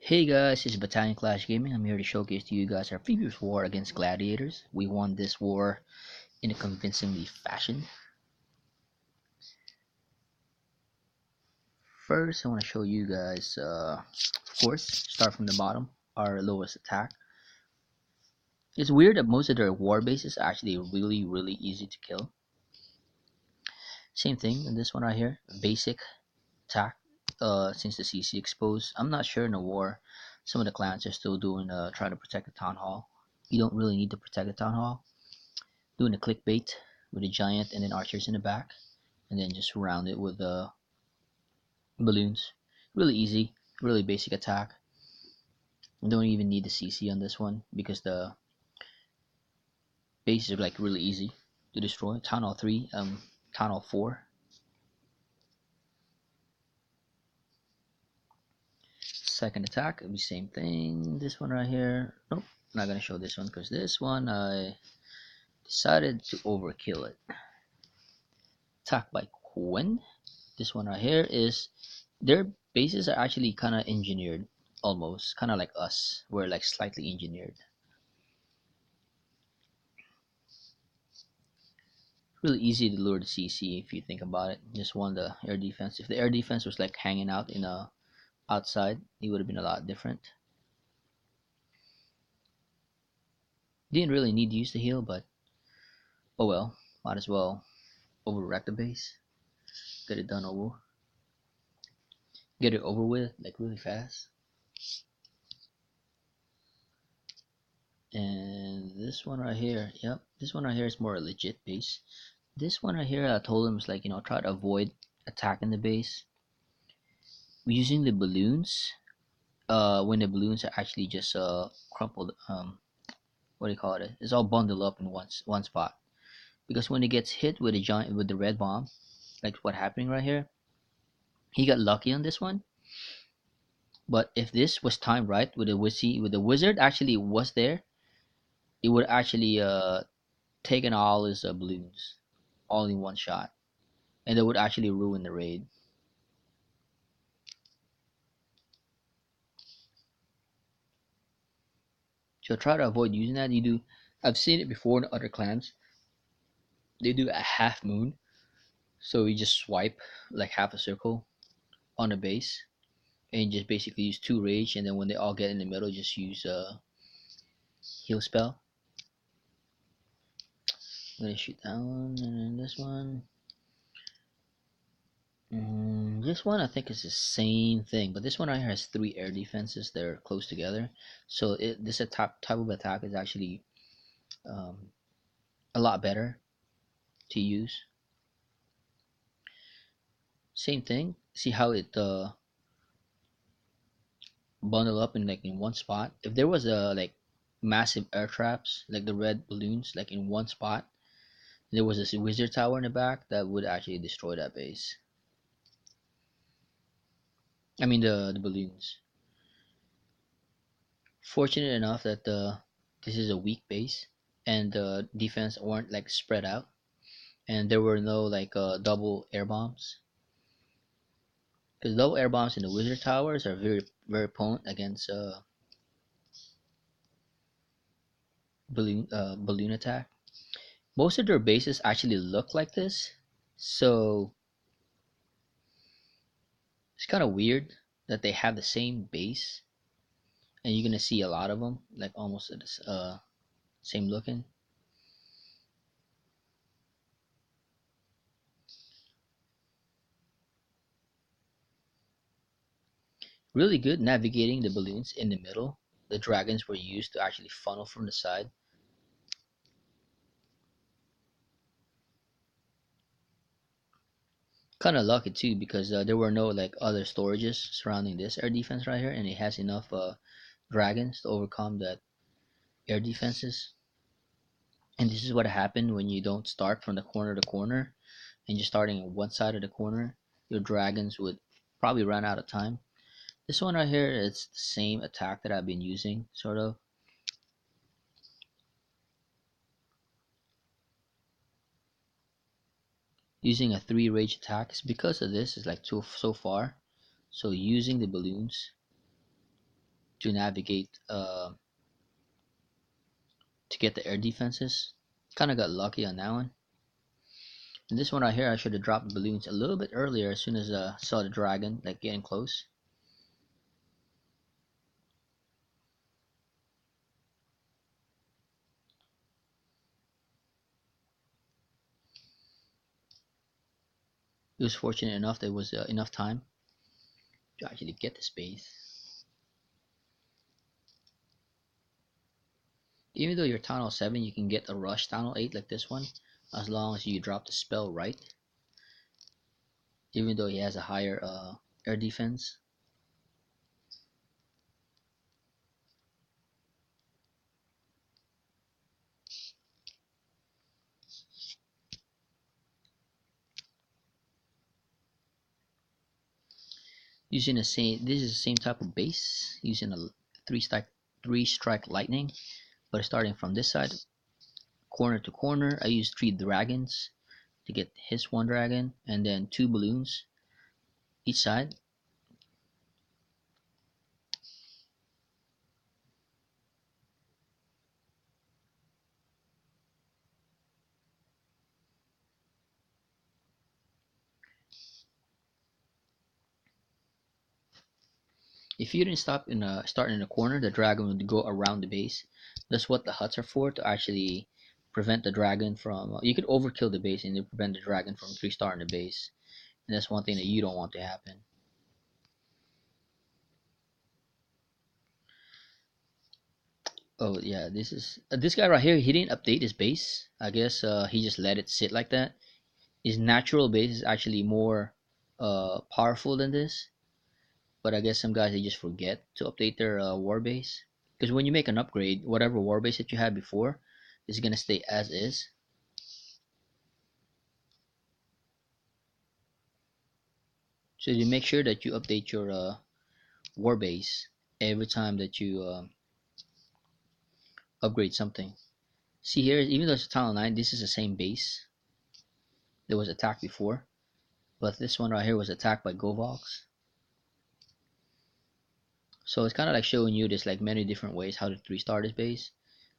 Hey guys, it's Battalion Clash Gaming. I'm here to showcase to you guys our previous war against gladiators. We won this war in a convincingly fashion. First, I want to show you guys, of course, start from the bottom, our lowest attack. It's weird that most of their war bases are actually really easy to kill. Same thing in this one right here, basic attack. Since the CC exposed, I'm not sure in the war. Some of the clans are still doing trying to protect the town hall. You don't really need to protect the town hall. Doing a clickbait with a giant and then archers in the back, and then just surround it with balloons. Really easy, really basic attack. You don't even need the CC on this one because the base is like really easy to destroy. Town Hall 3, Town Hall 4. Second attack, it'll be same thing. This one right here. Nope, not gonna show this one because this one I decided to overkill it. Attack by Quinn. This one right here is their bases are actually kind of engineered, almost kind of like us. We're like slightly engineered. Really easy to lure the CC if you think about it. Just won the air defense. If the air defense was like hanging out in a outside, it would have been a lot different. Didn't really need to use the heal, but oh well. Might as well overwreck the base. Get it done over. Get it over with like really fast. And this one right here, yep, this one right here is more a legit base. This one right here, I told him is like, try to avoid attacking the base using the balloons. When the balloons are actually just crumpled, what do you call it? It's all bundled up in one spot. Because when it gets hit with a giant with the red bomb, like what happening right here, he got lucky on this one. But if this was timed right with the wizard actually was there, it would actually taken all his balloons all in one shot, and that would actually ruin the raid. So try to avoid using that. You do. I've seen it before in other clans. They do a half moon, so you just swipe like half a circle on the base, and just basically use two rage, and then when they all get in the middle, just use a heal spell. I'm gonna shoot that one, and then this one. This one I think is the same thing, but this one right here has three air defenses that are close together. So this type of attack is actually um, a lot better to use. Same thing. See how it bundle up in like in one spot. If there was a like massive air traps like the red balloons like in one spot, there was this wizard tower in the back that would actually destroy that base. I mean the balloons. Fortunate enough that this is a weak base and the defense weren't like spread out and there were no like double air bombs because double air bombs in the wizard towers are very potent against balloon attack. Most of their bases actually look like this, so it's kind of weird that they have the same base, and you're gonna see a lot of them like almost same looking. Really good navigating the balloons in the middle. The dragons were used to actually funnel from the side. Kind of lucky too because there were no like other storages surrounding this air defense right here, and it has enough dragons to overcome that air defenses. And this is what happened when you don't start from the corner to corner and you're starting on one side of the corner. Your dragons would probably run out of time. This one right here, it's the same attack that I've been using, sort of. Using a 3 rage attack is because of this is like so far. So using the balloons to navigate to get the air defenses. Kind of got lucky on that one. And this one right here, I should have dropped balloons a little bit earlier as soon as I saw the dragon like getting close. It was fortunate enough there was enough time to actually get the space. Even though you're Tunnel 7, you can get a rush Tunnel 8 like this one, as long as you drop the spell right. Even though he has a higher air defense. Using the same, this is the same type of base, using a three strike lightning, but starting from this side, corner to corner. I use 3 dragons to get his 1 dragon, and then 2 balloons each side. If you didn't start in a corner, the dragon would go around the base. That's what the huts are for, to actually prevent the dragon from. You could overkill the base and you prevent the dragon from 3-star in the base, and that's one thing that you don't want to happen. Oh yeah, this guy right here. He didn't update his base. I guess he just let it sit like that. His natural base is actually more powerful than this, but I guess some guys they just forget to update their war base. Because when you make an upgrade, whatever war base that you had before is gonna stay as is. So you make sure that you update your war base every time that you upgrade something. See here, even though it's a Tunnel 9, this is the same base that was attacked before, but this one right here was attacked by Govox. So it's kind of like showing you there's like many different ways how to 3-star this base.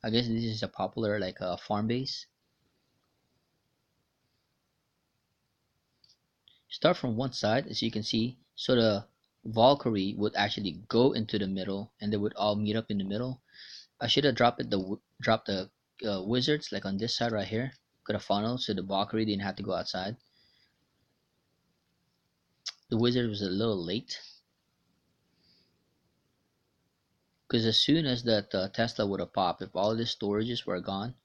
I guess this is a popular like farm base. Start from one side, as you can see, so the Valkyrie would actually go into the middle, and they would all meet up in the middle. I should have dropped the wizards like on this side right here. Could have funneled so the Valkyrie didn't have to go outside. The wizard was a little late, because as soon as that Tesla would have popped, if all of the storages were gone,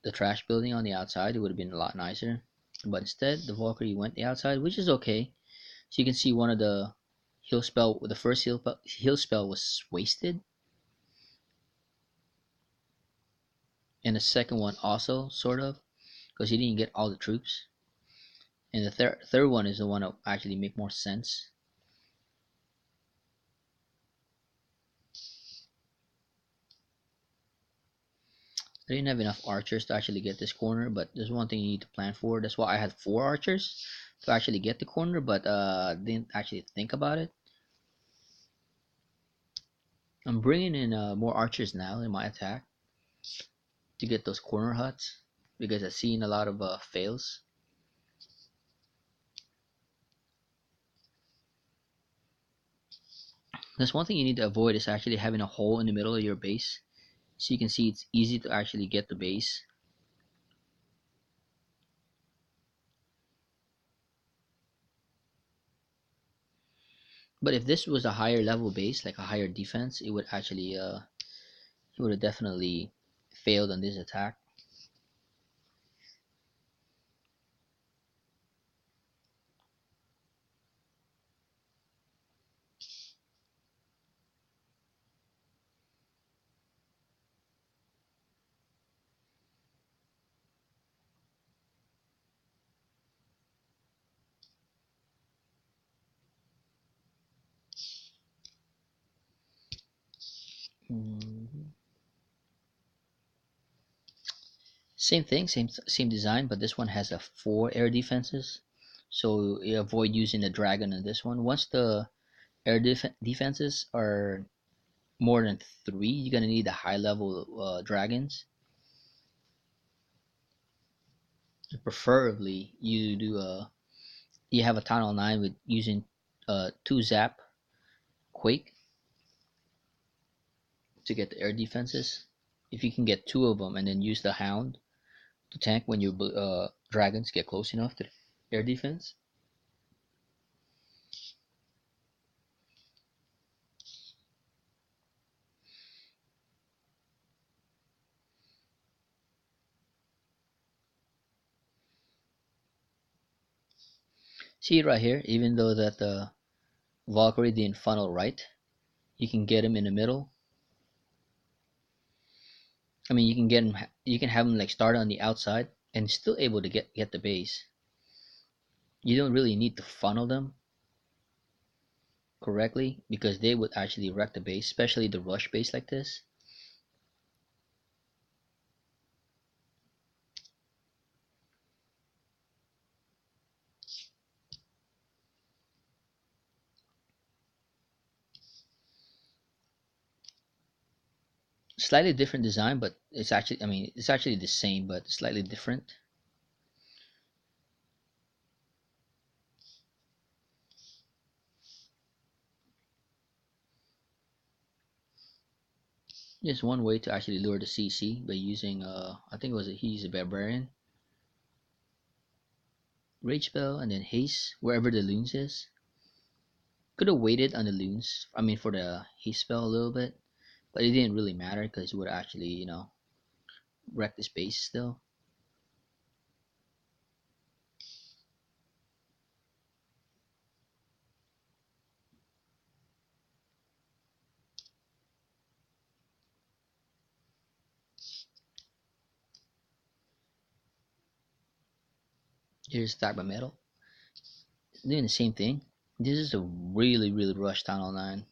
the trash building on the outside, it would have been a lot nicer. But instead, the Valkyrie went the outside, which is okay. So you can see one of the heal spell, the first heal spell was wasted, and the second one also sort of, because he didn't get all the troops. And the third one is the one that actually make more sense. I didn't have enough archers to actually get this corner, but there's one thing you need to plan for. That's why I had 4 archers to actually get the corner, but didn't actually think about it. I'm bringing in more archers now in my attack to get those corner huts, because I've seen a lot of fails. That's one thing you need to avoid, is actually having a hole in the middle of your base. So you can see it's easy to actually get the base. But if this was a higher level base, like a higher defense, it would actually he would have definitely failed on this attack. Mhm. Same thing, same design, but this one has a 4 air defenses, so you avoid using the dragon on this one. Once the air defenses are more than three, you're gonna need the high level dragons. Preferably, you have a tunnel 9 with using two zap quake to get the air defenses. If you can get two of them and then use the hound to tank when your dragons get close enough to air defense. See right here, even though that the Valkyrie didn't funnel right, you can get him in the middle. I mean, you can get him. You can have him like start on the outside and still able to get the base. You don't really need to funnel them correctly because they would actually wreck the base, especially the rush base like this. Slightly different design, but it's actually, I mean, it's actually the same, but slightly different. There's one way to actually lure the CC by using, I think it was he's a barbarian, rage spell, and then haste wherever the loons is. Could have waited on the loons. I mean, for the haste spell a little bit, but it didn't really matter because it would actually, wreck the space still. Here's attack by metal, doing the same thing. This is a really really rush tunnel 9.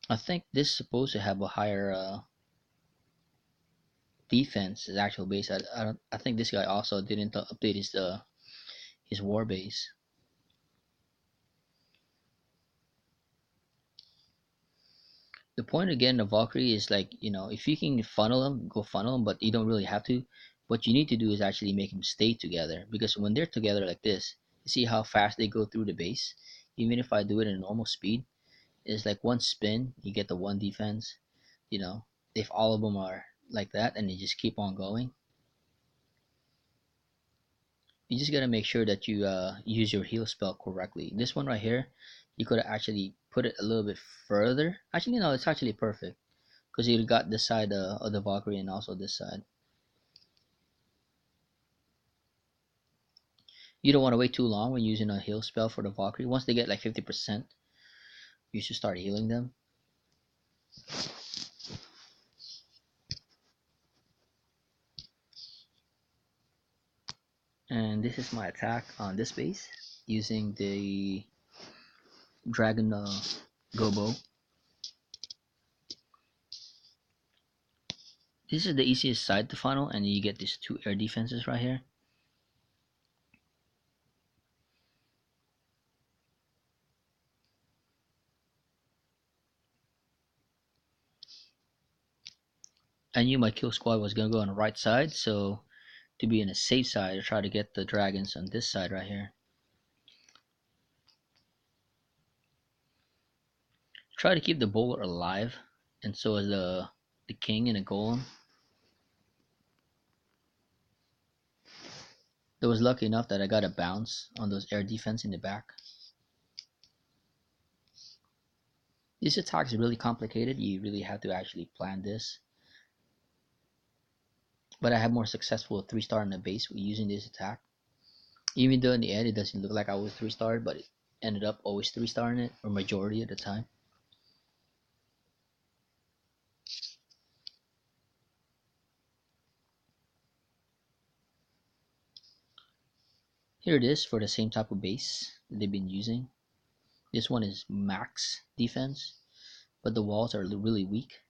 I think this is supposed to have a higher defense his actual base. I think this guy also didn't update his war base. The point of getting the Valkyrie is like, if you can funnel them, go funnel them, but you don't really have to. What you need to do is actually make them stay together because when they're together like this, you see how fast they go through the base. Even if I do it in normal speed, it's like one spin, you get the one defense. You know, if all of them are like that and they just keep on going, you just gotta make sure that you use your heal spell correctly. This one right here, you could actually put it a little bit further. Actually, no, it's actually perfect because you got this side of the Valkyrie and also this side. You don't want to wait too long when using a heal spell for the Valkyrie. Once they get like 50%, you should start healing them. And this is my attack on this base using the Dragon Gobo. This is the easiest side to funnel, and you get these two air defenses right here. I knew my kill squad was gonna go on the right side, so to be in a safe side, I try to get the dragons on this side right here. Try to keep the bowler alive, and so is the king and the golem. I was lucky enough that I got a bounce on those air defense in the back. This attack is really complicated. You really have to actually plan this. But I have more successful 3-star in the base with using this attack. Even though in the end it doesn't look like I was 3-star, but it ended up always 3-star in it, or majority of the time. Here it is for the same type of base that they've been using. This one is max defense, but the walls are really weak.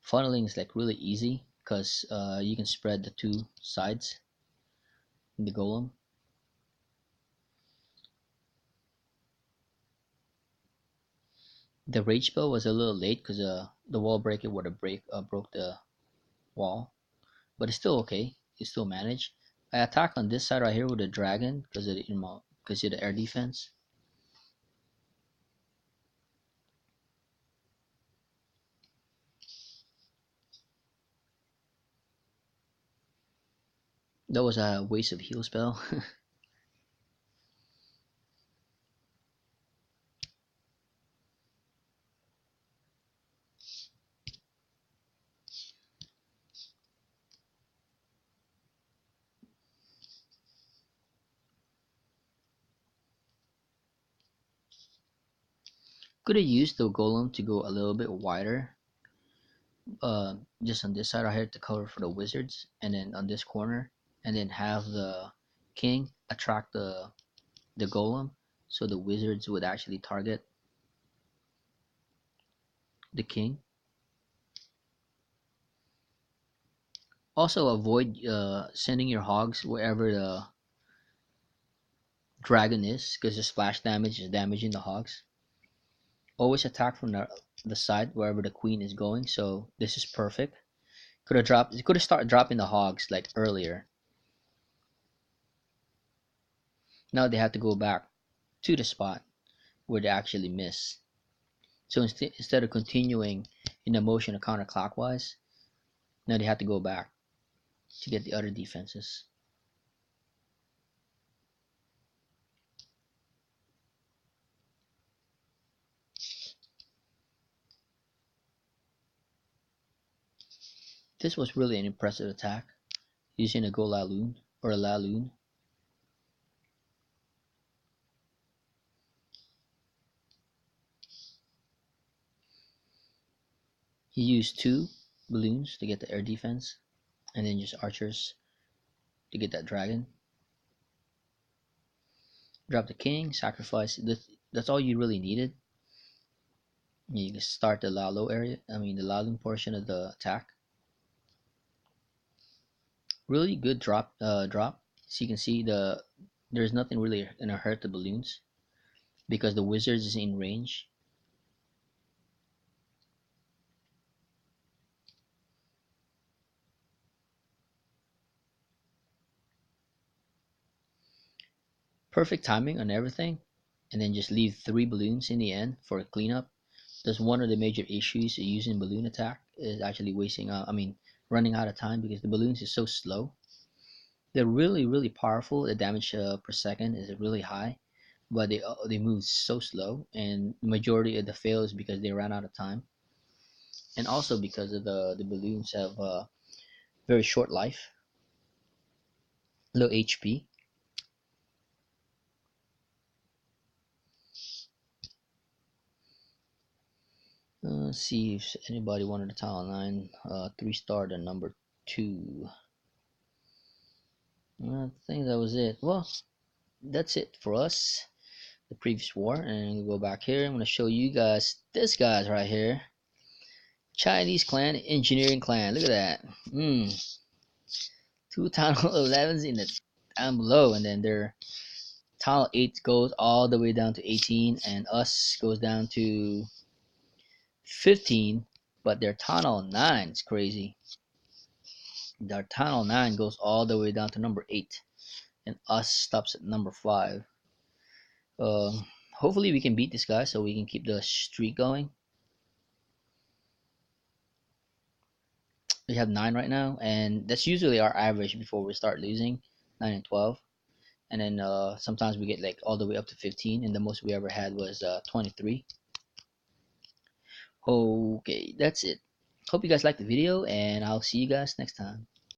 Funneling is like really easy because you can spread the two sides in the golem. The rage spell was a little late because the wall breaker would have broke the wall, but it's still okay. You still manage. I attack on this side right here with a dragon because of the air defense. That was a waste of heal spell. Could have used the golem to go a little bit wider, just on this side right here to cover for the wizards, and then on this corner, and then have the king attract the golem, so the wizards would actually target the king. Also, avoid sending your hogs wherever the dragon is, because the splash damage is damaging the hogs. Always attack from the side wherever the queen is going. So this is perfect. Could have dropped. It could have started dropping the hogs like earlier. Now they have to go back to the spot where they actually miss. So instead of continuing in the motion of counterclockwise, now they have to go back to get the other defenses. This was really an impressive attack using a Golaloon or a Laloon. He used two balloons to get the air defense, and then just archers to get that dragon. Drop the king, sacrifice. That's all you really needed. You can start the Lalo area. I mean the Lalo portion of the attack. Really good drop. So you can see there's nothing really gonna hurt the balloons because the wizards is in range. Perfect timing on everything, and then just leave three balloons in the end for a cleanup. That's one of the major issues using balloon attack is actually wasting. I mean, running out of time because the balloons is so slow. They're really powerful. The damage per second is really high, but they move so slow, and the majority of the fail is because they ran out of time, and also because of the balloons have very short life, low HP. Let's see if anybody wanted a tile 9 3-star to number 2. I think that was it. Well, that's it for us, the previous war. And we'll go back here. I'm going to show you guys this guy's right here. Chinese clan, engineering clan. Look at that. Two tunnel 11s in the down below, and then their tunnel 8 goes all the way down to 18, and us goes down to 15. But their tunnel 9 is crazy. Their tunnel 9 goes all the way down to number 8, and us stops at number 5. Hopefully we can beat this guy so we can keep the streak going. We have 9 right now, and that's usually our average before we start losing, 9 and 12. And then sometimes we get like all the way up to 15, and the most we ever had was 23. Okay, that's it. Hope you guys liked the video, and I'll see you guys next time.